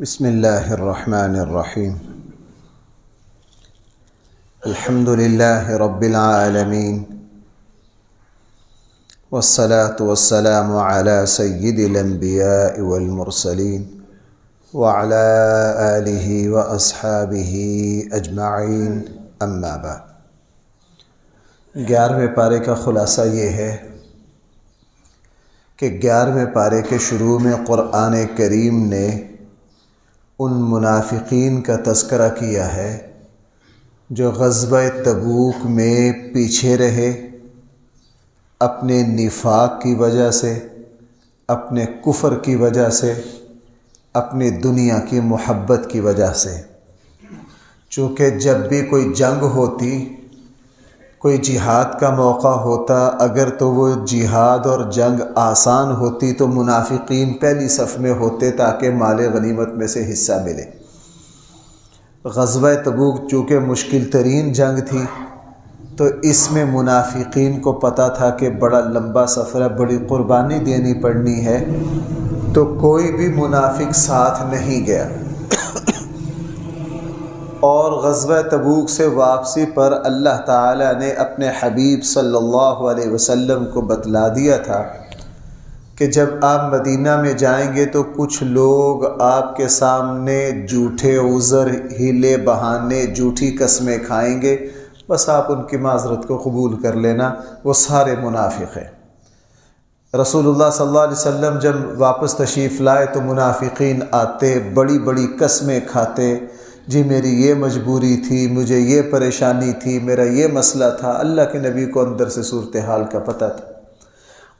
بسم اللہ الرحمن الرحیم الحمد للہ رب العالمین والصلاة والسلام علی سید الانبیاء والمرسلین وعلی آلہ واصحابہ اجمعین اما بعد۔ 11ویں پارے کا خلاصہ یہ ہے کہ 11ویں پارے کے شروع میں قرآن کریم نے ان منافقین کا تذکرہ کیا ہے جو غزوہ تبوک میں پیچھے رہے، اپنے نفاق کی وجہ سے، اپنے کفر کی وجہ سے، اپنی دنیا کی محبت کی وجہ سے۔ چونکہ جب بھی کوئی جنگ ہوتی، کوئی جہاد کا موقع ہوتا، اگر تو وہ جہاد اور جنگ آسان ہوتی تو منافقین پہلی صف میں ہوتے تاکہ مال غنیمت میں سے حصہ ملے۔ غزوہ تبوک چونکہ مشکل ترین جنگ تھی تو اس میں منافقین کو پتہ تھا کہ بڑا لمبا سفر ہے، بڑی قربانی دینی پڑنی ہے، تو کوئی بھی منافق ساتھ نہیں گیا۔ اور غزوہ تبوک سے واپسی پر اللہ تعالیٰ نے اپنے حبیب صلی اللہ علیہ وسلم کو بتلا دیا تھا کہ جب آپ مدینہ میں جائیں گے تو کچھ لوگ آپ کے سامنے جھوٹے عذر، ہیلے بہانے، جھوٹی قسمیں کھائیں گے، بس آپ ان کی معذرت کو قبول کر لینا، وہ سارے منافق ہیں۔ رسول اللہ صلی اللہ علیہ وسلم جب واپس تشریف لائے تو منافقین آتے، بڑی بڑی قسمیں کھاتے، جی میری یہ مجبوری تھی، مجھے یہ پریشانی تھی، میرا یہ مسئلہ تھا۔ اللہ کے نبی کو اندر سے صورتحال کا پتہ تھا۔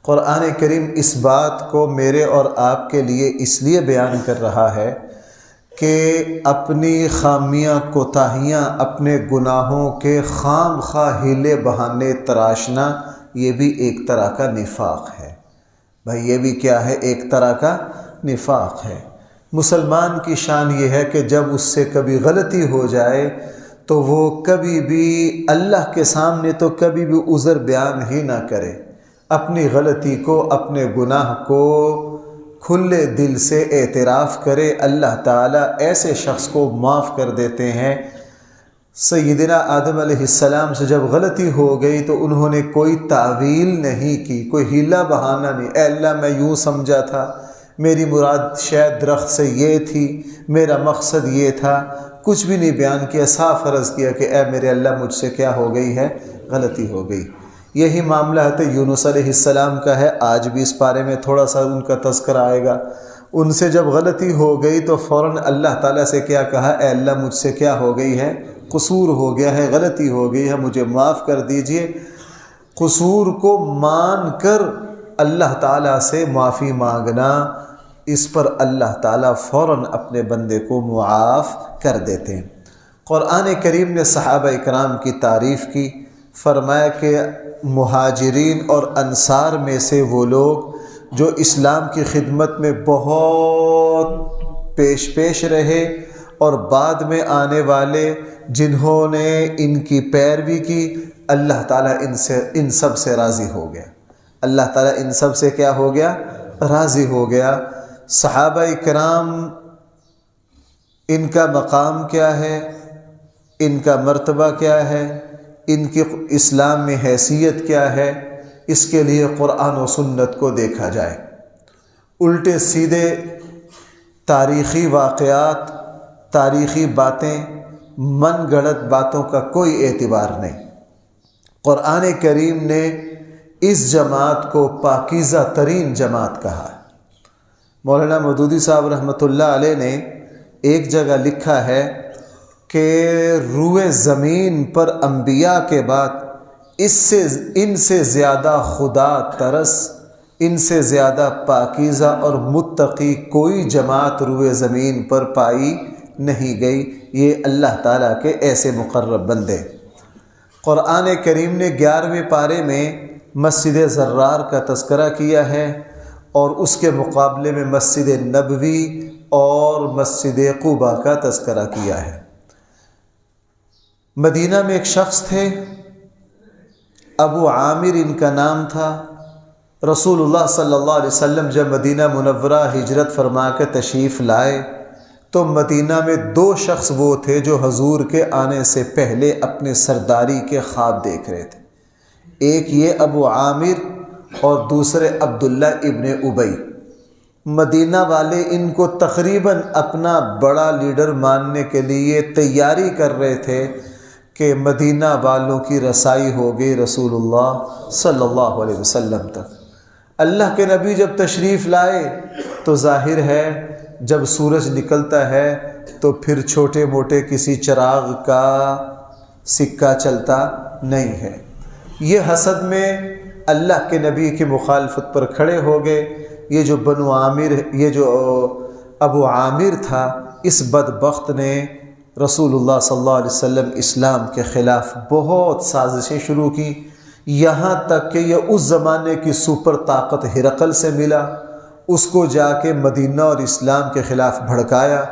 قرآن کریم اس بات کو میرے اور آپ کے لیے اس لیے بیان کر رہا ہے کہ اپنی خامیاں، کوتاہیاں، اپنے گناہوں کے خام خواہ ہیلے بہانے تراشنا، یہ بھی ایک طرح کا نفاق ہے۔ بھائی یہ بھی کیا ہے؟ ایک طرح کا نفاق ہے۔ مسلمان کی شان یہ ہے کہ جب اس سے کبھی غلطی ہو جائے تو وہ کبھی بھی اللہ کے سامنے تو کبھی بھی عذر بیان ہی نہ کرے، اپنی غلطی کو، اپنے گناہ کو کھلے دل سے اعتراف کرے۔ اللہ تعالیٰ ایسے شخص کو معاف کر دیتے ہیں۔ سیدنا آدم علیہ السلام سے جب غلطی ہو گئی تو انہوں نے کوئی تعویل نہیں کی، کوئی ہیلا بہانہ نہیں، اے اللہ میں یوں سمجھا تھا، میری مراد شاید درخت سے یہ تھی، میرا مقصد یہ تھا، کچھ بھی نہیں بیان کیا، صاف عرض کیا کہ اے میرے اللہ مجھ سے کیا ہو گئی ہے؟ غلطی ہو گئی۔ یہی معاملہ حضرت یونس علیہ السلام کا ہے۔ آج بھی اس بارے میں تھوڑا سا ان کا تذکرہ آئے گا۔ ان سے جب غلطی ہو گئی تو فوراً اللہ تعالیٰ سے کیا کہا؟ اے اللہ مجھ سے کیا ہو گئی ہے؟ قصور ہو گیا ہے، غلطی ہو گئی ہے، مجھے معاف کر دیجئے۔ قصور کو مان کر اللہ تعالیٰ سے معافی مانگنا، اس پر اللہ تعالیٰ فوراً اپنے بندے کو معاف کر دیتے ہیں۔ قرآن کریم نے صحابہ اکرام کی تعریف کی، فرمایا کہ مہاجرین اور انصار میں سے وہ لوگ جو اسلام کی خدمت میں بہت پیش رہے اور بعد میں آنے والے جنہوں نے ان کی پیروی کی، اللہ تعالیٰ ان سب سے راضی ہو گیا۔ اللہ تعالیٰ ان سب سے کیا ہو گیا؟ راضی ہو گیا۔ صحابہ اکرام، ان کا مقام کیا ہے؟ ان کا مرتبہ کیا ہے؟ ان کی اسلام میں حیثیت کیا ہے؟ اس کے لیے قرآن و سنت کو دیکھا جائے۔ الٹے سیدھے تاریخی واقعات، تاریخی باتیں، من گھڑت باتوں کا کوئی اعتبار نہیں۔ قرآن کریم نے اس جماعت کو پاکیزہ ترین جماعت کہا ہے۔ مولانا مودودی صاحب رحمۃ اللہ علیہ نے ایک جگہ لکھا ہے کہ روئے زمین پر انبیاء کے بعد ان سے زیادہ خدا ترس، ان سے زیادہ پاکیزہ اور متقی کوئی جماعت روئے زمین پر پائی نہیں گئی۔ یہ اللہ تعالیٰ کے ایسے مقرب بندے۔ قرآن کریم نے 11ویں پارے میں مسجد زرار کا تذکرہ کیا ہے اور اس کے مقابلے میں مسجد نبوی اور مسجد قباء کا تذکرہ کیا ہے۔ مدینہ میں ایک شخص تھے، ابو عامر ان کا نام تھا۔ رسول اللہ صلی اللہ علیہ وسلم جب مدینہ منورہ ہجرت فرما کے تشریف لائے تو مدینہ میں 2 شخص وہ تھے جو حضور کے آنے سے پہلے اپنے سرداری کے خواب دیکھ رہے تھے۔ ایک یہ ابو عامر اور دوسرے عبداللہ ابن ابی۔ مدینہ والے ان کو تقریباً اپنا بڑا لیڈر ماننے کے لیے تیاری کر رہے تھے کہ مدینہ والوں کی رسائی ہو گئی رسول اللہ صلی اللہ علیہ وسلم تک۔ اللہ کے نبی جب تشریف لائے تو ظاہر ہے جب سورج نکلتا ہے تو پھر چھوٹے موٹے کسی چراغ کا سکہ چلتا نہیں ہے۔ یہ حسد میں اللہ کے نبی کی مخالفت پر کھڑے ہو گئے۔ یہ جو بنو عامر، یہ جو ابو عامر تھا، اس بدبخت نے رسول اللہ صلی اللہ علیہ وسلم اسلام کے خلاف بہت سازشیں شروع کی، یہاں تک کہ یہ اس زمانے کی سپر طاقت ہرقل سے ملا، اس کو جا کے مدینہ اور اسلام کے خلاف بھڑکایا۔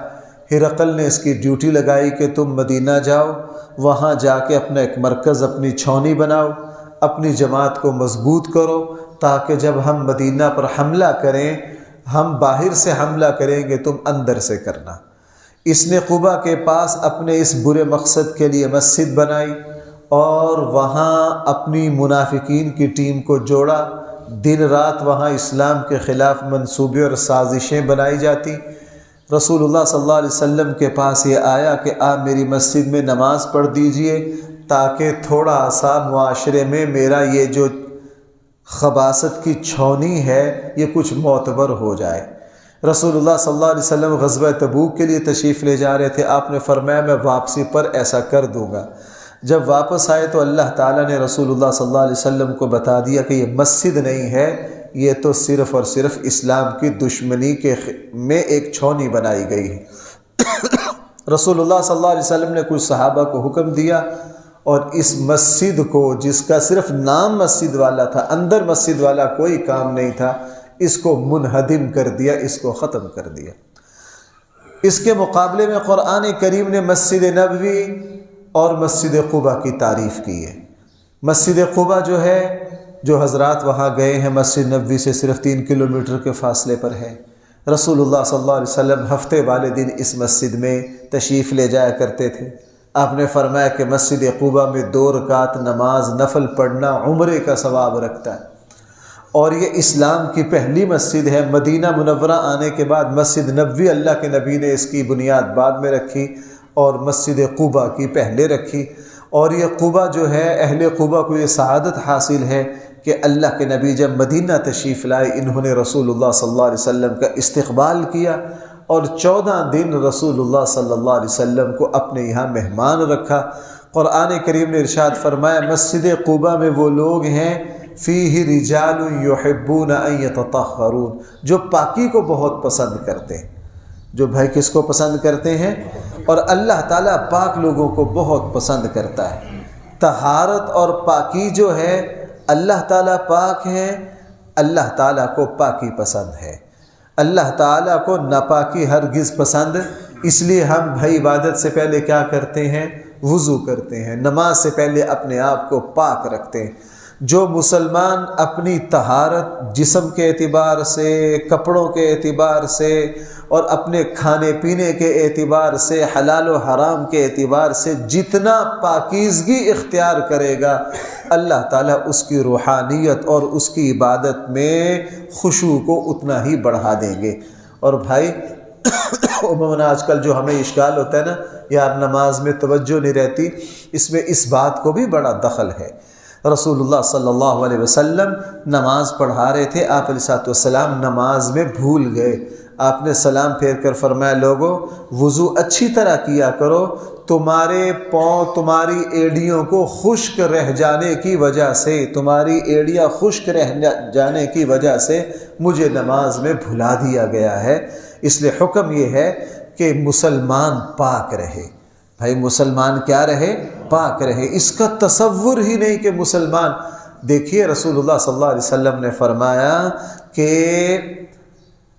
ہرقل نے اس کی ڈیوٹی لگائی کہ تم مدینہ جاؤ، وہاں جا کے اپنا ایک مرکز، اپنی چھاؤنی بناؤ، اپنی جماعت کو مضبوط کرو، تاکہ جب ہم مدینہ پر حملہ کریں، ہم باہر سے حملہ کریں گے، تم اندر سے کرنا۔ اس نے قباء کے پاس اپنے اس برے مقصد کے لیے مسجد بنائی اور وہاں اپنی منافقین کی ٹیم کو جوڑا۔ دن رات وہاں اسلام کے خلاف منصوبے اور سازشیں بنائی جاتی۔ رسول اللہ صلی اللہ علیہ وسلم کے پاس یہ آیا کہ آپ میری مسجد میں نماز پڑھ دیجئے تاکہ تھوڑا سا معاشرے میں میرا یہ جو خباثت کی چھاؤنی ہے یہ کچھ معتبر ہو جائے۔ رسول اللہ صلی اللہ علیہ وسلم غزوہ تبوک کے لیے تشریف لے جا رہے تھے۔ آپ نے فرمایا میں واپسی پر ایسا کر دوں گا۔ جب واپس آئے تو اللہ تعالیٰ نے رسول اللہ صلی اللہ علیہ وسلم کو بتا دیا کہ یہ مسجد نہیں ہے، یہ تو صرف اور صرف اسلام کی دشمنی کے میں ایک چھاؤنی بنائی گئی ہے۔ رسول اللہ صلی اللہ علیہ وسلم نے کچھ صحابہ کو حکم دیا اور اس مسجد کو، جس کا صرف نام مسجد والا تھا، اندر مسجد والا کوئی کام نہیں تھا، اس کو منہدم کر دیا، اس کو ختم کر دیا۔ اس کے مقابلے میں قرآن کریم نے مسجد نبوی اور مسجد قباء کی تعریف کی ہے۔ مسجد قباء جو ہے، جو حضرات وہاں گئے ہیں، مسجد نبوی سے صرف 3 کلومیٹر کے فاصلے پر ہے۔ رسول اللہ صلی اللہ علیہ وسلم ہفتے والے دن اس مسجد میں تشریف لے جایا کرتے تھے۔ آپ نے فرمایا کہ مسجد قباء میں 2 رکعت نماز نفل پڑھنا عمرے کا ثواب رکھتا ہے، اور یہ اسلام کی پہلی مسجد ہے۔ مدینہ منورہ آنے کے بعد مسجد نبوی اللہ کے نبی نے اس کی بنیاد بعد میں رکھی اور مسجد قباء کی پہلے رکھی۔ اور یہ قباء جو ہے، اہل قباء کو یہ سعادت حاصل ہے کہ اللہ کے نبی جب مدینہ تشریف لائے، انہوں نے رسول اللہ صلی اللہ علیہ وسلم کا استقبال کیا اور 14 دن رسول اللہ صلی اللہ علیہ وسلم کو اپنے یہاں مہمان رکھا۔ قرآن کریم نے ارشاد فرمایا مسجد قباء میں وہ لوگ ہیں فیہ رجال یحبون ان یتطہرون، جو پاکی کو بہت پسند کرتے ہیں۔ جو بھائی کس کو پسند کرتے ہیں؟ اور اللہ تعالیٰ پاک لوگوں کو بہت پسند کرتا ہے۔ طہارت اور پاکی جو ہے، اللہ تعالیٰ پاک ہیں، اللہ تعالیٰ کو پاکی پسند ہے۔ اللہ تعالیٰ کو ناپاکی ہرگز پسند، اس لیے ہم بھائی عبادت سے پہلے کیا کرتے ہیں؟ وضو کرتے ہیں، نماز سے پہلے اپنے آپ کو پاک رکھتے ہیں۔ جو مسلمان اپنی طہارت جسم کے اعتبار سے، کپڑوں کے اعتبار سے اور اپنے کھانے پینے کے اعتبار سے، حلال و حرام کے اعتبار سے جتنا پاکیزگی اختیار کرے گا، اللہ تعالیٰ اس کی روحانیت اور اس کی عبادت میں خشوع کو اتنا ہی بڑھا دیں گے۔ اور بھائی عموماً آج کل جو ہمیں اشکال ہوتا ہے نا، یار نماز میں توجہ نہیں رہتی، اس میں اس بات کو بھی بڑا دخل ہے۔ رسول اللہ صلی اللہ علیہ وسلم نماز پڑھا رہے تھے، آپ علیہ السلام نماز میں بھول گئے۔ آپ نے سلام پھیر کر فرمایا لوگو وضو اچھی طرح کیا کرو، تمہارے پاؤں، تمہاری ایڑیوں کو خشک رہ جانے کی وجہ سے، تمہاری ایڑیاں خشک رہ جانے کی وجہ سے مجھے نماز میں بھلا دیا گیا ہے۔ اس لیے حکم یہ ہے کہ مسلمان پاک رہے۔ بھائی مسلمان کیا رہے؟ پاک رہے۔ اس کا تصور ہی نہیں کہ مسلمان، دیکھیے رسول اللہ صلی اللہ علیہ وسلم نے فرمایا کہ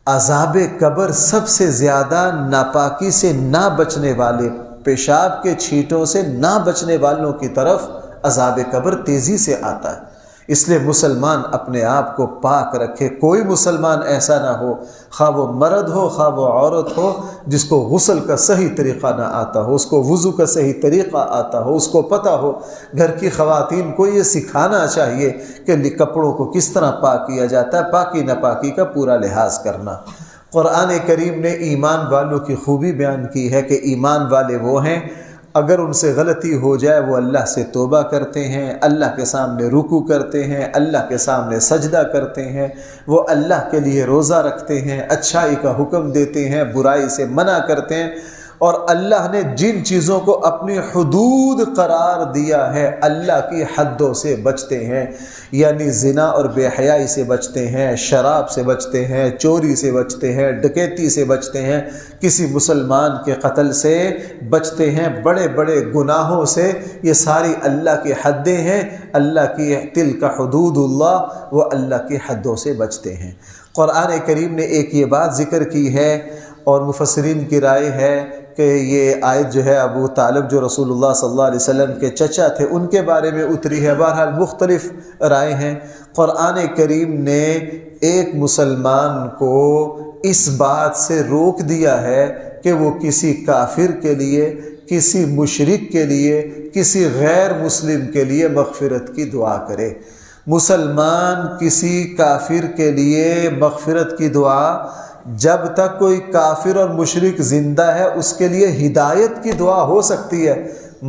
عذاب قبر سب سے زیادہ ناپاکی سے نہ بچنے والے، پیشاب کے چھینٹوں سے نہ بچنے والوں کی طرف عذاب قبر تیزی سے آتا ہے۔ اس لیے مسلمان اپنے آپ کو پاک رکھے۔ کوئی مسلمان ایسا نہ ہو، خواہ وہ مرد ہو خواہ وہ عورت ہو، جس کو غسل کا صحیح طریقہ نہ آتا ہو، اس کو وضو کا صحیح طریقہ آتا ہو، اس کو پتہ ہو۔ گھر کی خواتین کو یہ سکھانا چاہیے کہ کپڑوں کو کس طرح پاک کیا جاتا ہے، پاکی ناپاکی کا پورا لحاظ کرنا۔ قرآن کریم نے ایمان والوں کی خوبی بیان کی ہے کہ ایمان والے وہ ہیں اگر ان سے غلطی ہو جائے وہ اللہ سے توبہ کرتے ہیں، اللہ کے سامنے رکوع کرتے ہیں، اللہ کے سامنے سجدہ کرتے ہیں، وہ اللہ کے لیے روزہ رکھتے ہیں، اچھائی کا حکم دیتے ہیں، برائی سے منع کرتے ہیں، اور اللہ نے جن چیزوں کو اپنی حدود قرار دیا ہے اللہ کی حدوں سے بچتے ہیں، یعنی زنا اور بے حیائی سے بچتے ہیں، شراب سے بچتے ہیں، چوری سے بچتے ہیں، ڈکیتی سے بچتے ہیں، کسی مسلمان کے قتل سے بچتے ہیں، بڑے بڑے گناہوں سے۔ یہ ساری اللہ کی حدیں ہیں، اللہ کی تلک حدود اللہ، وہ اللہ کی حدوں سے بچتے ہیں۔ قرآن کریم نے ایک یہ بات ذکر کی ہے، اور مفسرین کی رائے ہے کہ یہ آیت جو ہے ابو طالب جو رسول اللہ صلی اللہ علیہ وسلم کے چچا تھے ان کے بارے میں اتری ہے۔ بہرحال مختلف رائے ہیں۔ قرآن کریم نے ایک مسلمان کو اس بات سے روک دیا ہے کہ وہ کسی کافر کے لیے، کسی مشرک کے لیے، کسی غیر مسلم کے لیے مغفرت کی دعا کرے۔ مسلمان کسی کافر کے لیے مغفرت کی دعا، جب تک کوئی کافر اور مشرک زندہ ہے اس کے لیے ہدایت کی دعا ہو سکتی ہے،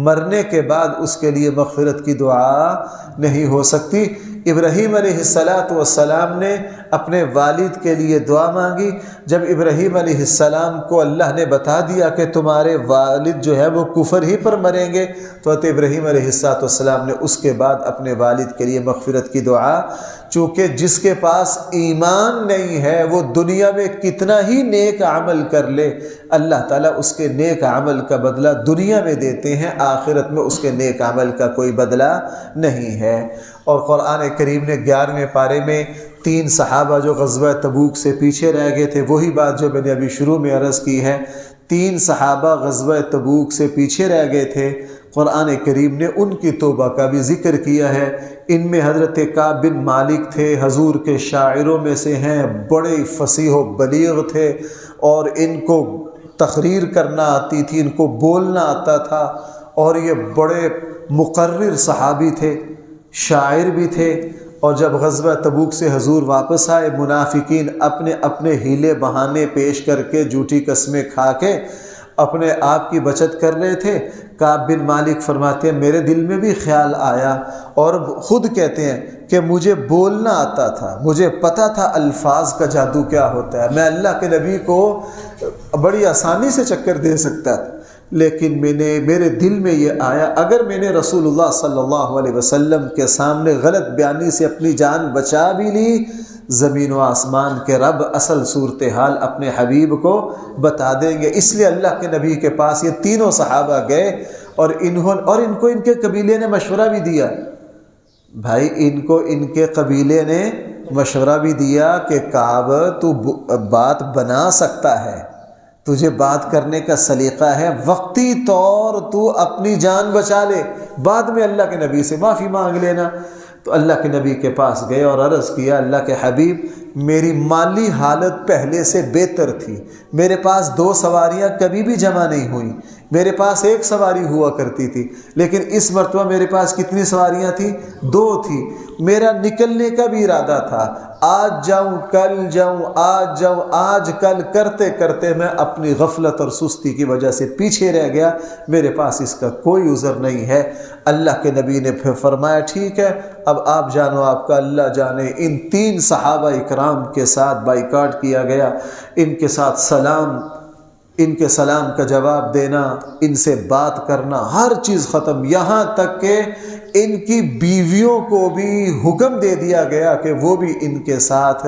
مرنے کے بعد اس کے لیے مغفرت کی دعا نہیں ہو سکتی۔ ابراہیم علیہ السلام نے اپنے والد کے لیے دعا مانگی۔ جب ابراہیم علیہ السلام کو اللہ نے بتا دیا کہ تمہارے والد جو ہے وہ کفر ہی پر مریں گے، تو حضرت ابراہیم علیہ السلام نے اس کے بعد اپنے والد کے لیے مغفرت کی دعا، چونکہ جس کے پاس ایمان نہیں ہے وہ دنیا میں کتنا ہی نیک عمل کر لے، اللہ تعالیٰ اس کے نیک عمل کا بدلہ دنیا میں دیتے ہیں، آخرت میں اس کے نیک عمل کا کوئی بدلہ نہیں ہے۔ اور قرآن کریم نے 11ویں پارے میں 3 صحابہ جو غزوہ تبوک سے پیچھے رہ گئے تھے، وہی بات جو میں نے ابھی شروع میں عرض کی ہے، 3 صحابہ غزوہ تبوک سے پیچھے رہ گئے تھے، قرآن کریم نے ان کی توبہ کا بھی ذکر کیا ہے۔ ان میں حضرت کعب بن مالک تھے، حضور کے شاعروں میں سے ہیں، بڑے فصیح و بلیغ تھے، اور ان کو تقریر کرنا آتی تھی، ان کو بولنا آتا تھا، اور یہ بڑے مقرر صحابی تھے، شاعر بھی تھے۔ اور جب غزوہ تبوک سے حضور واپس آئے، منافقین اپنے اپنے ہیلے بہانے پیش کر کے، جھوٹی قسمیں کھا کے اپنے آپ کی بچت کر رہے تھے۔ کعب بن مالک فرماتے ہیں میرے دل میں بھی خیال آیا، اور خود کہتے ہیں کہ مجھے بولنا آتا تھا، مجھے پتہ تھا الفاظ کا جادو کیا ہوتا ہے، میں اللہ کے نبی کو بڑی آسانی سے چکر دے سکتا تھا، لیکن میرے دل میں یہ آیا اگر میں نے رسول اللہ صلی اللہ علیہ وسلم کے سامنے غلط بیانی سے اپنی جان بچا بھی لی، زمین و آسمان کے رب اصل صورتحال اپنے حبیب کو بتا دیں گے۔ اس لیے اللہ کے نبی کے پاس یہ تینوں صحابہ گئے، اور ان کو ان کے قبیلے نے مشورہ بھی دیا۔ بھائی ان کو ان کے قبیلے نے مشورہ بھی دیا کہ کعب تو بات بنا سکتا ہے، تجھے بات کرنے کا سلیقہ ہے، وقتی طور تو اپنی جان بچا لے، بعد میں اللہ کے نبی سے معافی مانگ لینا۔ تو اللہ کے نبی کے پاس گئے اور عرض کیا اللہ کے حبیب میری مالی حالت پہلے سے بہتر تھی، میرے پاس 2 سواریاں کبھی بھی جمع نہیں ہوئیں، میرے پاس 1 سواری ہوا کرتی تھی، لیکن اس مرتبہ میرے پاس کتنی سواریاں تھیں؟ 2 تھی۔ میرا نکلنے کا بھی ارادہ تھا، آج جاؤں کل جاؤں، آج جاؤں آج کل کرتے کرتے میں اپنی غفلت اور سستی کی وجہ سے پیچھے رہ گیا، میرے پاس اس کا کوئی عذر نہیں ہے۔ اللہ کے نبی نے پھر فرمایا ٹھیک ہے، اب آپ جانو آپ کا اللہ جانے۔ ان 3 صحابہ اکرام کے ساتھ بائیکاٹ کیا گیا، ان کے ساتھ ان کے سلام کا جواب دینا، ان سے بات کرنا، ہر چیز ختم، یہاں تک کہ ان کی بیویوں کو بھی حکم دے دیا گیا کہ وہ بھی ان کے ساتھ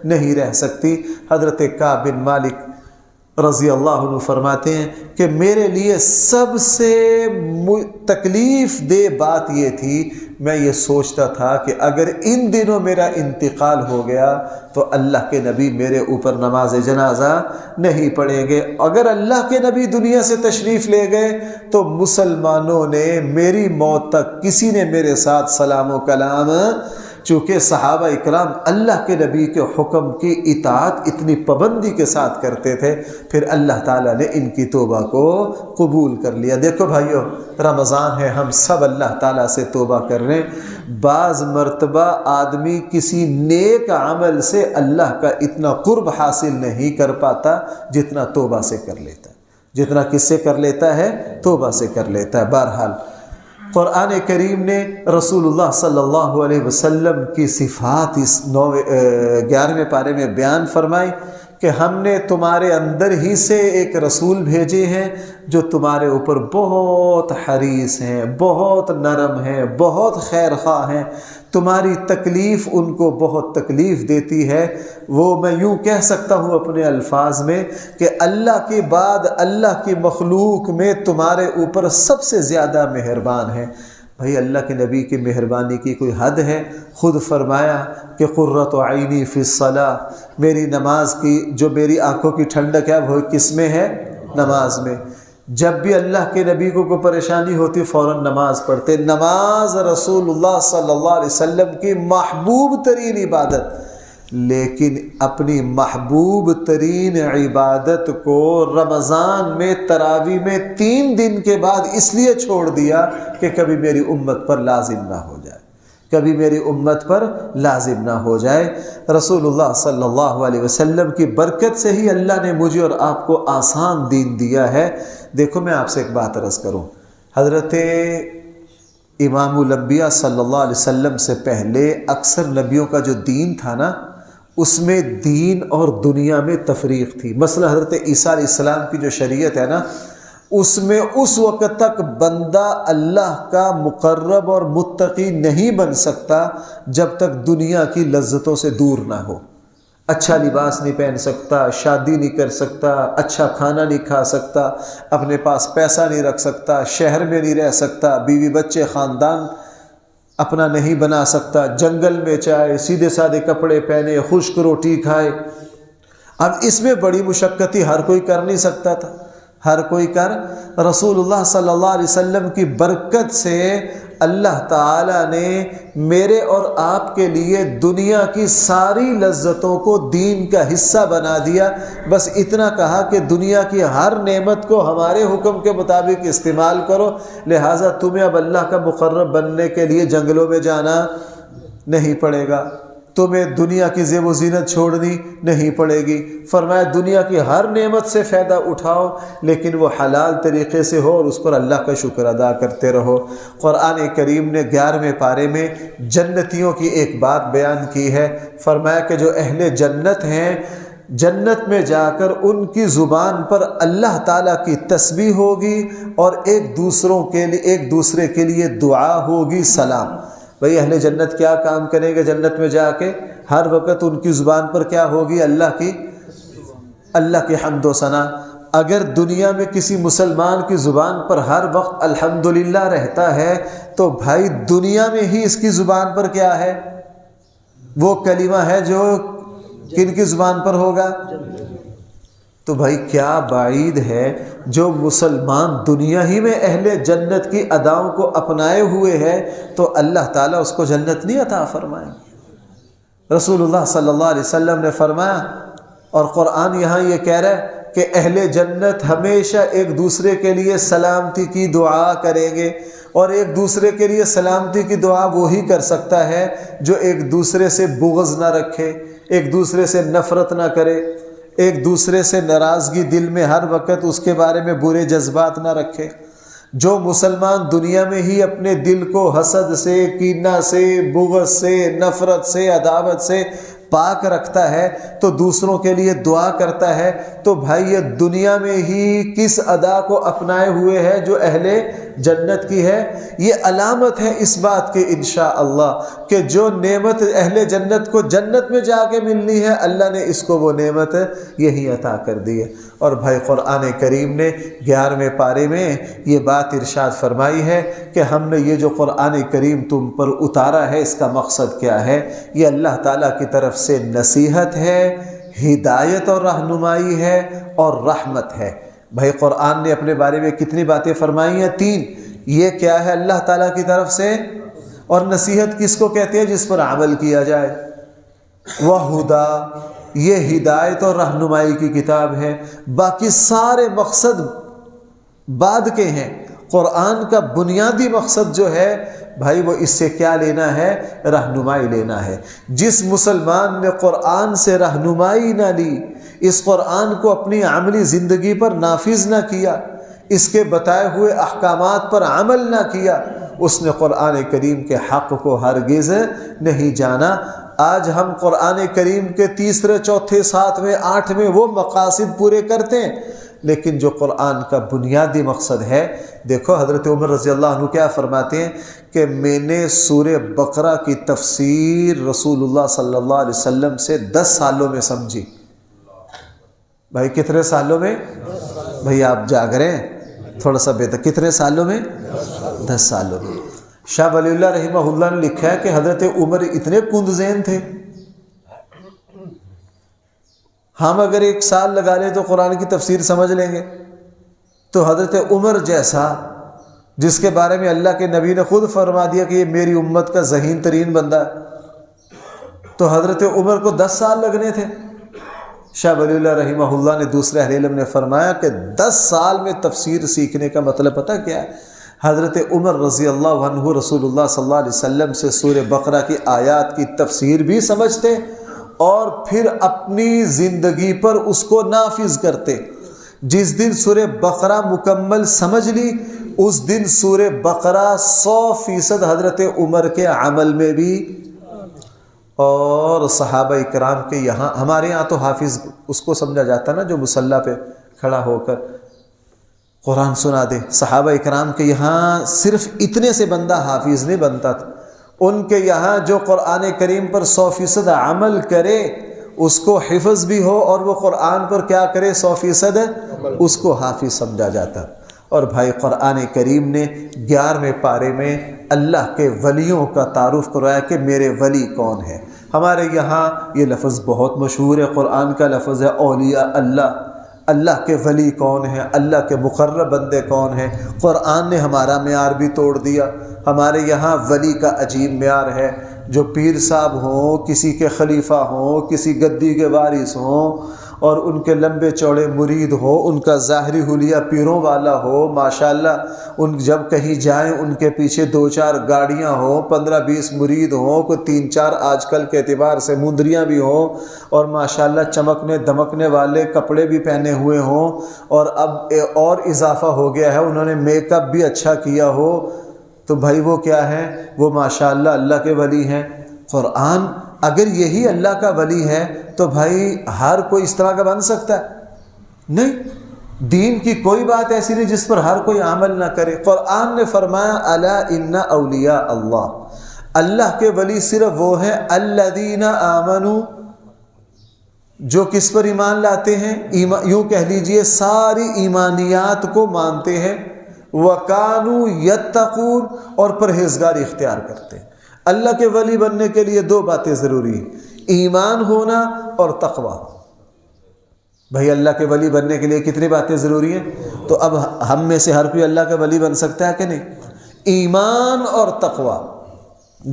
نہیں رہ سکتی۔ حضرت کعب بن مالک رضی اللہ عنہ فرماتے ہیں کہ میرے لیے سب سے تکلیف دہ بات یہ تھی، میں یہ سوچتا تھا کہ اگر ان دنوں میرا انتقال ہو گیا تو اللہ کے نبی میرے اوپر نماز جنازہ نہیں پڑھیں گے، اگر اللہ کے نبی دنیا سے تشریف لے گئے تو مسلمانوں نے میری موت تک کسی نے میرے ساتھ سلام و کلام چونکہ صحابہ اکرام اللہ کے نبی کے حکم کی اطاعت اتنی پابندی کے ساتھ کرتے تھے، پھر اللہ تعالیٰ نے ان کی توبہ کو قبول کر لیا۔ دیکھو بھائیو، رمضان ہے، ہم سب اللہ تعالیٰ سے توبہ کر رہے ہیں۔ بعض مرتبہ آدمی کسی نیک عمل سے اللہ کا اتنا قرب حاصل نہیں کر پاتا جتنا توبہ سے کر لیتا ہے، جتنا کس سے کر لیتا ہے؟ توبہ سے کر لیتا ہے۔ بہرحال قرآن کریم نے رسول اللہ صلی اللہ علیہ وسلم کی صفات اس 11ویں پارے میں بیان فرمائی کہ ہم نے تمہارے اندر ہی سے ایک رسول بھیجے ہیں جو تمہارے اوپر بہت حریص ہیں، بہت نرم ہیں، بہت خیر خواہ ہیں، تمہاری تکلیف ان کو بہت تکلیف دیتی ہے۔ وہ میں یوں کہہ سکتا ہوں اپنے الفاظ میں کہ اللہ کے بعد اللہ کی مخلوق میں تمہارے اوپر سب سے زیادہ مہربان ہے۔ بھائی اللہ کے نبی کی مہربانی کی کوئی حد ہے؟ خود فرمایا کہ قرۃ عینی فی الصلاۃ، میری نماز کی جو میری آنکھوں کی ٹھنڈک ہے وہ کس میں ہے؟ نماز میں۔ جب بھی اللہ کے نبی کو کوئی پریشانی ہوتی فوراً نماز پڑھتے۔ نماز رسول اللہ صلی اللہ علیہ وسلم کی محبوب ترین عبادت، لیکن اپنی محبوب ترین عبادت کو رمضان میں تراویح میں 3 دن کے بعد اس لیے چھوڑ دیا کہ کبھی میری امت پر لازم نہ ہو جائے، کبھی میری امت پر لازم نہ ہو جائے۔ رسول اللہ صلی اللہ علیہ وسلم کی برکت سے ہی اللہ نے مجھے اور آپ کو آسان دین دیا ہے۔ دیکھو میں آپ سے ایک بات عرض کروں، حضرت امام الانبیاء صلی اللہ علیہ وسلم سے پہلے اکثر نبیوں کا جو دین تھا نا، اس میں دین اور دنیا میں تفریق تھی۔ مثلا حضرت عیسیٰ علیہ السلام کی جو شریعت ہے نا، اس میں اس وقت تک بندہ اللہ کا مقرب اور متقی نہیں بن سکتا جب تک دنیا کی لذتوں سے دور نہ ہو۔ اچھا لباس نہیں پہن سکتا، شادی نہیں کر سکتا، اچھا کھانا نہیں کھا سکتا، اپنے پاس پیسہ نہیں رکھ سکتا، شہر میں نہیں رہ سکتا، بیوی بچے خاندان اپنا نہیں بنا سکتا، جنگل میں چاہے سیدھے سادے کپڑے پہنے، خشک روٹی کھائے۔ اب اس میں بڑی مشقتی ہر کوئی کر نہیں سکتا تھا، ہر کوئی کر۔ رسول اللہ صلی اللہ علیہ وسلم کی برکت سے اللہ تعالیٰ نے میرے اور آپ کے لیے دنیا کی ساری لذتوں کو دین کا حصہ بنا دیا۔ بس اتنا کہا کہ دنیا کی ہر نعمت کو ہمارے حکم کے مطابق استعمال کرو، لہٰذا تمہیں اب اللہ کا مقرب بننے کے لیے جنگلوں میں جانا نہیں پڑے گا، تمہیں دنیا کی زیب و زینت چھوڑنی نہیں پڑے گی۔ فرمایا دنیا کی ہر نعمت سے فائدہ اٹھاؤ، لیکن وہ حلال طریقے سے ہو اور اس پر اللہ کا شکر ادا کرتے رہو۔ قرآن کریم نے 11ویں پارے میں جنتیوں کی ایک بات بیان کی ہے۔ فرمایا کہ جو اہل جنت ہیں، جنت میں جا کر ان کی زبان پر اللہ تعالیٰ کی تسبیح ہوگی اور ایک دوسرے کے لیے دعا ہوگی، سلام۔ بھئی اہل جنت کیا کام کریں گے جنت میں جا کے؟ ہر وقت ان کی زبان پر کیا ہوگی؟ اللہ کی حمد و ثنا۔ اگر دنیا میں کسی مسلمان کی زبان پر ہر وقت الحمدللہ رہتا ہے تو بھائی دنیا میں ہی اس کی زبان پر کیا ہے؟ وہ کلمہ ہے جو کن کی زبان پر ہوگا؟ تو بھائی کیا بعید ہے جو مسلمان دنیا ہی میں اہل جنت کی اداؤں کو اپنائے ہوئے ہے تو اللہ تعالیٰ اس کو جنت نہیں عطا فرمائے۔ رسول اللہ صلی اللہ علیہ وسلم نے فرمایا، اور قرآن یہاں یہ کہہ رہا ہے کہ اہل جنت ہمیشہ ایک دوسرے کے لیے سلامتی کی دعا کریں گے، اور ایک دوسرے کے لیے سلامتی کی دعا وہی کر سکتا ہے جو ایک دوسرے سے بغض نہ رکھے، ایک دوسرے سے نفرت نہ کرے، ایک دوسرے سے ناراضگی دل میں ہر وقت اس کے بارے میں برے جذبات نہ رکھے۔ جو مسلمان دنیا میں ہی اپنے دل کو حسد سے، کینہ سے، بغض سے، نفرت سے، عداوت سے پاک رکھتا ہے تو دوسروں کے لیے دعا کرتا ہے، تو بھائی یہ دنیا میں ہی کس ادا کو اپنائے ہوئے ہے جو اہل جنت کی ہے۔ یہ علامت ہے اس بات کے انشاءاللہ کہ جو نعمت اہل جنت کو جنت میں جا کے ملنی ہے، اللہ نے اس کو وہ نعمت یہی عطا کر دی ہے۔ اور بھائی قرآن کریم نے 11ویں پارے میں یہ بات ارشاد فرمائی ہے کہ ہم نے یہ جو قرآن کریم تم پر اتارا ہے اس کا مقصد کیا ہے؟ یہ اللہ تعالیٰ کی طرف سے نصیحت ہے، ہدایت اور رہنمائی ہے اور رحمت ہے۔ بھائی قرآن نے اپنے بارے میں کتنی باتیں فرمائی ہیں؟ 3۔ یہ کیا ہے؟ اللہ تعالیٰ کی طرف سے اور نصیحت کس کو کہتے ہیں؟ جس پر عمل کیا جائے۔ وَہُدیٰ، یہ ہدایت اور رہنمائی کی کتاب ہے۔ باقی سارے مقصد بعد کے ہیں۔ قرآن کا بنیادی مقصد جو ہے بھائی وہ اس سے کیا لینا ہے؟ رہنمائی لینا ہے۔ جس مسلمان نے قرآن سے رہنمائی نہ لی، اس قرآن کو اپنی عملی زندگی پر نافذ نہ کیا، اس کے بتائے ہوئے احکامات پر عمل نہ کیا، اس نے قرآن کریم کے حق کو ہرگز نہیں جانا۔ آج ہم قرآن کریم کے تیسرے، چوتھے، ساتویں، آٹھویں وہ مقاصد پورے کرتے ہیں، لیکن جو قرآن کا بنیادی مقصد ہے، دیکھو حضرت عمر رضی اللہ عنہ کیا فرماتے ہیں کہ میں نے سورہ بقرہ کی تفسیر رسول اللہ صلی اللہ علیہ وسلم سے 10 سالوں میں سمجھی۔ بھائی کتنے سالوں میں؟ بھائی آپ جاگ رہے ہیں تھوڑا سا بہتر، کتنے سالوں میں؟ 10 سالوں میں۔ شاہ ولی اللہ رحمہ اللہ نے لکھا ہے کہ حضرت عمر اتنے کند ذہن تھے، ہم اگر 1 سال لگا لیں تو قرآن کی تفسیر سمجھ لیں گے، تو حضرت عمر جیسا جس کے بارے میں اللہ کے نبی نے خود فرما دیا کہ یہ میری امت کا ذہین ترین بندہ ہے، تو حضرت عمر کو 10 سال لگنے تھے۔ شاہ ولی اللہ رحمہ اللہ نے دوسرے اہل علم نے فرمایا کہ 10 سال میں تفسیر سیکھنے کا مطلب پتہ کیا ہے؟ حضرت عمر رضی اللہ عنہ رسول اللہ صلی اللہ علیہ وسلم سے سورہ بقرہ کی آیات کی تفسیر بھی سمجھتے اور پھر اپنی زندگی پر اس کو نافذ کرتے۔ جس دن سورہ بقرہ مکمل سمجھ لی، اس دن سورہ بقرہ 100% حضرت عمر کے عمل میں بھی۔ اور صحابہ اکرام کے یہاں، ہمارے یہاں تو حافظ اس کو سمجھا جاتا نا جو مصلی پہ کھڑا ہو کر قرآن سنا دے، صحابہ اکرام کے یہاں صرف اتنے سے بندہ حافظ نہیں بنتا تھا، ان کے یہاں جو قرآن کریم پر 100% عمل کرے اس کو حفظ بھی ہو اور وہ قرآن پر کیا کرے 100% اس کو حافظ سمجھا جاتا۔ اور بھائی قرآن کریم نے 11ویں پارے میں اللہ کے ولیوں کا تعارف کرایا کہ میرے ولی کون ہے۔ ہمارے یہاں یہ لفظ بہت مشہور ہے، قرآن کا لفظ ہے اولیاء اللہ۔ اللہ کے ولی کون ہیں؟ اللہ کے مقرب بندے کون ہیں؟ قرآن نے ہمارا معیار بھی توڑ دیا۔ ہمارے یہاں ولی کا عجیب معیار ہے، جو پیر صاحب ہوں، کسی کے خلیفہ ہوں، کسی گدی کے وارث ہوں اور ان کے لمبے چوڑے مرید ہو، ان کا ظاہری حلیہ پیروں والا ہو، ماشاءاللہ ان جب کہیں جائیں ان کے پیچھے 2-4 گاڑیاں ہوں، 15-20 مرید ہوں، کوئی 3-4 آج کل کے اعتبار سے مندریاں بھی ہوں، اور ماشاءاللہ چمکنے دمکنے والے کپڑے بھی پہنے ہوئے ہوں، اور اب اور اضافہ ہو گیا ہے انہوں نے میک اپ بھی اچھا کیا ہو، تو بھائی وہ کیا ہے؟ وہ ماشاءاللہ اللہ کے ولی ہیں۔ قرآن اگر یہی اللہ کا ولی ہے تو بھائی ہر کوئی اس طرح کا بن سکتا ہے؟ نہیں، دین کی کوئی بات ایسی نہیں جس پر ہر کوئی عمل نہ کرے۔ قرآن نے فرمایا الا ان اولیاء اللہ، اللہ کے ولی صرف وہ ہیں الذین آمنوا، جو کس پر ایمان لاتے ہیں؟ یوں کہہ لیجئے ساری ایمانیات کو مانتے ہیں، وَكَانُوا يَتَّقُونَ، اور پرہیزگاری اختیار کرتے ہیں۔ اللہ کے ولی بننے کے لیے 2 باتیں ضروری ہیں، ایمان ہونا اور تقوی۔ بھائی اللہ کے ولی بننے کے لیے کتنی باتیں ضروری ہیں؟ تو اب ہم میں سے ہر کوئی اللہ کا ولی بن سکتا ہے کہ نہیں؟ ایمان اور تقوی،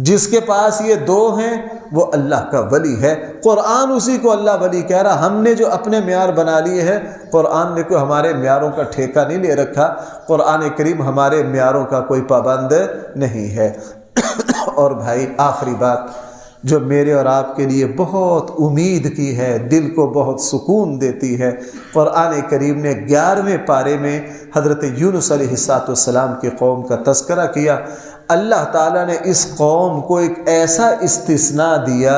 جس کے پاس یہ 2 ہیں وہ اللہ کا ولی ہے۔ قرآن اسی کو اللہ ولی کہہ رہا۔ ہم نے جو اپنے معیار بنا لیے ہیں، قرآن نے کوئی ہمارے معیاروں کا ٹھیکہ نہیں لے رکھا۔ قرآن کریم ہمارے معیاروں کا کوئی پابند نہیں ہے۔ اور بھائی آخری بات جو میرے اور آپ کے لیے بہت امید کی ہے، دل کو بہت سکون دیتی ہے، قرآن کریم نے 11ویں پارے میں حضرت یونس علیہ السلام کی قوم کا تذکرہ کیا۔ اللہ تعالیٰ نے اس قوم کو ایک ایسا استثناء دیا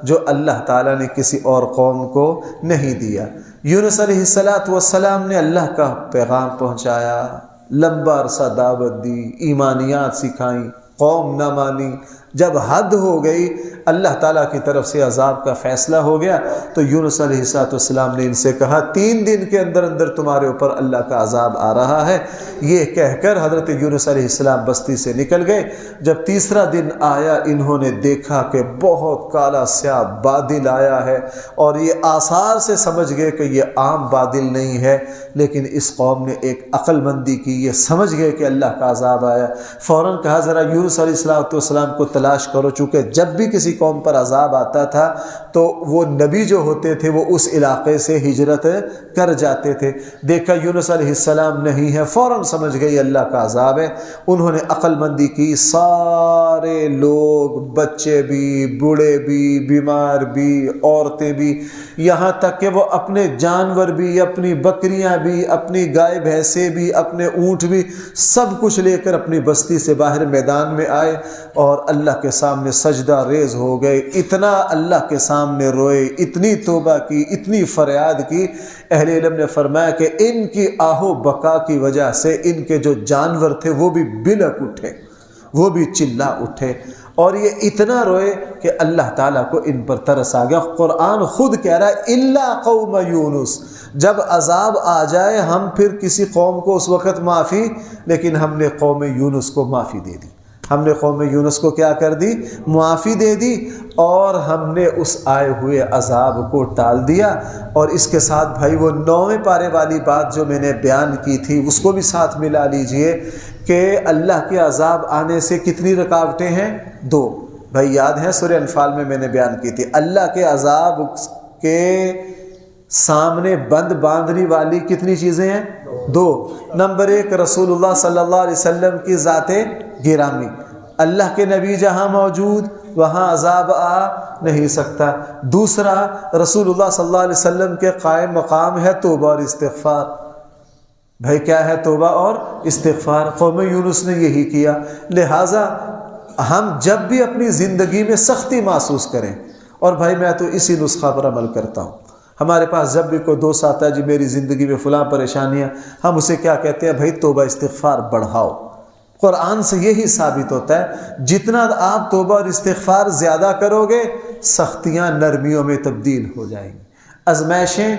جو اللہ تعالیٰ نے کسی اور قوم کو نہیں دیا۔ یونس علیہ السلام نے اللہ کا پیغام پہنچایا، لمبا عرصہ دعوت دی، ایمانیات سکھائیں، قوم نہ مانی۔ جب حد ہو گئی، اللہ تعالیٰ کی طرف سے عذاب کا فیصلہ ہو گیا تو یونس علیہ السلام نے ان سے کہا 3 دن کے اندر اندر تمہارے اوپر اللہ کا عذاب آ رہا ہے۔ یہ کہہ کر حضرت یونس علیہ السلام بستی سے نکل گئے۔ جب تیسرا دن آیا انہوں نے دیکھا کہ بہت کالا سیاہ بادل آیا ہے، اور یہ آثار سے سمجھ گئے کہ یہ عام بادل نہیں ہے، لیکن اس قوم نے ایک عقل مندی کی، یہ سمجھ گئے کہ اللہ کا عذاب آیا۔ فوراً کہا ذرا یونس علیہ السلام کو تلاش کرو، چونکہ جب بھی کسی قوم پر عذاب آتا تھا تو وہ نبی جو ہوتے تھے وہ اس علاقے سے ہجرت کر جاتے تھے۔ دیکھا یونس علیہ السلام نہیں ہے، فوراً سمجھ گئے یہ اللہ کا عذاب ہے۔ انہوں نے عقل مندی کی، سارے لوگ، بچے بھی، بوڑھے بھی، بیمار بھی، عورتیں بھی، یہاں تک کہ وہ اپنے جانور بھی، اپنی بکریاں بھی، اپنی گائے بھینسیں بھی، اپنے اونٹ بھی، سب کچھ لے کر اپنی بستی سے باہر میدان میں آئے اور اللہ کے سامنے سجدہ ریز ہو گئے۔ اتنا اللہ کے سامنے روئے، اتنی توبہ کی، اتنی فریاد کی، اہل علم نے فرمایا کہ ان کی آہو بکا کی وجہ سے ان کے جو جانور تھے وہ بھی بلک اٹھے، وہ بھی چلا اٹھے، اور یہ اتنا روئے کہ اللہ تعالیٰ کو ان پر ترس آ گیا۔ قرآن خود کہہ رہا ہے الا قوم یونس، جب عذاب آ جائے ہم پھر کسی قوم کو اس وقت معافی، لیکن ہم نے قوم یونس کو معافی دے دی، ہم نے قوم یونس کو کیا کر دی؟ معافی دے دی، اور ہم نے اس آئے ہوئے عذاب کو ٹال دیا۔ اور اس کے ساتھ بھائی وہ 9ویں پارے والی بات جو میں نے بیان کی تھی اس کو بھی ساتھ ملا لیجئے کہ اللہ کے عذاب آنے سے کتنی رکاوٹیں ہیں؟ 2۔ بھائی یاد ہے سورہ انفال میں نے بیان کی تھی اللہ کے عذاب کے سامنے بند باندھنے والی کتنی چیزیں ہیں؟ 2۔ نمبر 1 رسول اللہ صلی اللہ علیہ وسلم کی ذات گرامی، اللہ کے نبی جہاں موجود وہاں عذاب آ نہیں سکتا۔ دوسرا رسول اللہ صلی اللہ علیہ وسلم کے قائم مقام ہے توبہ اور استغفار۔ بھائی کیا ہے توبہ اور استغفار؟ قوم یونس نے یہی کیا۔ لہٰذا ہم جب بھی اپنی زندگی میں سختی محسوس کریں، اور بھائی میں تو اسی نسخہ پر عمل کرتا ہوں، ہمارے پاس جب بھی کوئی دوست آتا ہے جی میری زندگی میں فلاں پریشانیاں، ہم اسے کیا کہتے ہیں؟ بھائی توبہ استغفار بڑھاؤ۔ قرآن سے یہی ثابت ہوتا ہے جتنا آپ توبہ اور استغفار زیادہ کرو گے سختیاں نرمیوں میں تبدیل ہو جائیں گی، آزمائشیں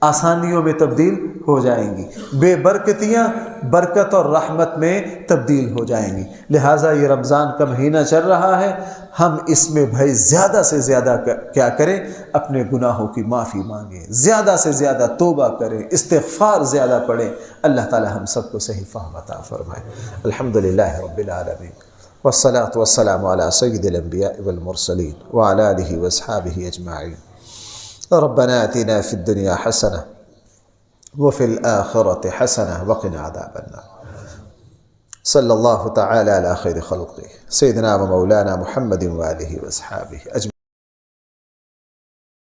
آسانیوں میں تبدیل ہو جائیں گی، بے برکتیاں برکت اور رحمت میں تبدیل ہو جائیں گی۔ لہٰذا یہ رمضان کا مہینہ چل رہا ہے، ہم اس میں بھائی زیادہ سے زیادہ کیا کریں؟ اپنے گناہوں کی معافی مانگیں، زیادہ سے زیادہ توبہ کریں، استغفار زیادہ پڑھیں۔ اللہ تعالی ہم سب کو صحیح فہم عطا فرمائے۔ الحمدللہ رب العالمین، والصلاة والسلام علی سید الانبیاء والمرسلین وعلی آلہ واصحابہ اجمعین۔ ربنا آتنا فی الدنیا حسنہ وفی الآخرة حسنہ وقنا عذاب النار۔ صلی اللہ تعالی علی خیر خلقہ سیدنا و مولانا محمد وآلہ واصحابہ اجمعین۔